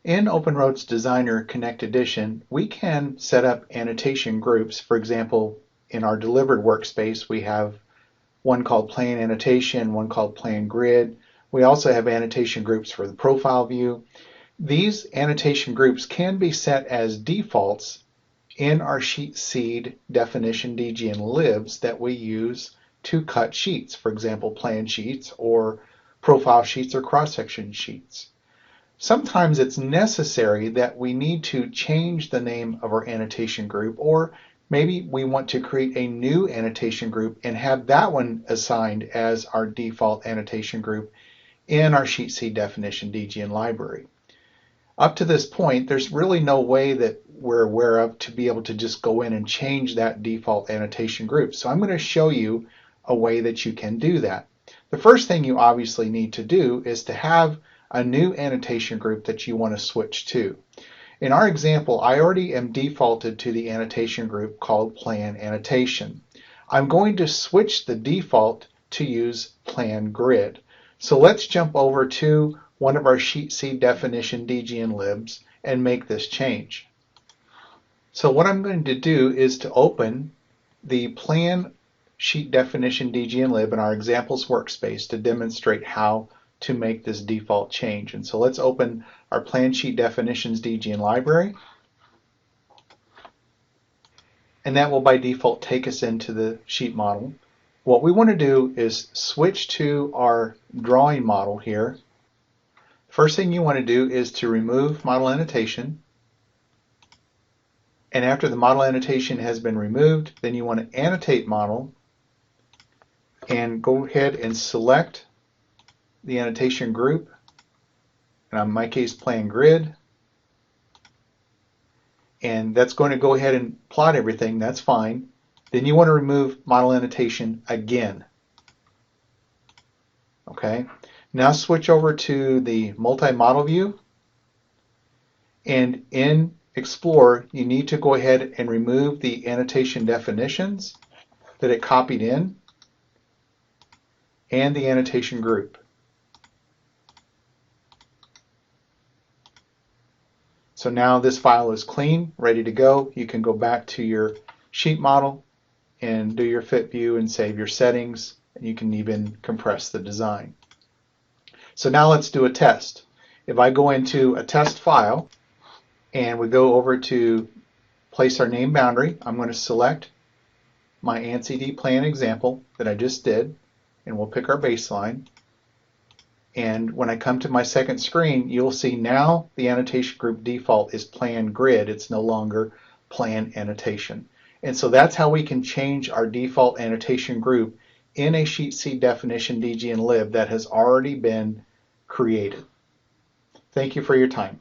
In OpenRoads Designer Connect Edition, we can set up annotation groups. For example, in our delivered workspace, we have one called Plan Annotation, one called Plan Grid. We also have annotation groups for the profile view. These annotation groups can be set as defaults in our sheet seed definition DGN libs that we use to cut sheets, for example, plan sheets or profile sheets or cross-section sheets. Sometimes it's necessary that we need to change the name of our annotation group, or maybe we want to create a new annotation group and have that one assigned as our default annotation group in our sheet seed definition DGN library. Up to this point, there's really no way that we're aware of to be able to just go in and change that default annotation group. So I'm going to show you a way that you can do that. The first thing you obviously need to do is to have a new annotation group that you want to switch to. In our example, I already am defaulted to the annotation group called Plan Annotation. I'm going to switch the default to use Plan Grid. So let's jump over to one of our sheet seed definition DGN libs and make this change. So what I'm going to do is to open the Plan sheet definition DGN lib in our examples workspace to demonstrate how to make this default change. And so let's open our Plan Sheet Definitions DGN library. And that will by default take us into the sheet model. What we want to do is switch to our drawing model here. First thing you want to do is to remove model annotation. And after the model annotation has been removed, then you want to annotate model and go ahead and select the annotation group, and in my case Plan Grid, and that's going to go ahead and plot everything. That's fine. Then you want to remove model annotation again. Okay, now switch over to the multi-model view, and in Explorer you need to go ahead and remove the annotation definitions that it copied in and the annotation group. So now this file is clean, ready to go. You can go back to your sheet model and do your fit view and save your settings, and you can even compress the design. So now let's do a test. If I go into a test file and we go over to place our name boundary, I'm going to select my ANSI plan example that I just did, and we'll pick our baseline. And when I come to my second screen, you'll see now the annotation group default is Plan Grid. It's no longer Plan Annotation. And so that's how we can change our default annotation group in a sheet seed definition DGN lib that has already been created. Thank you for your time.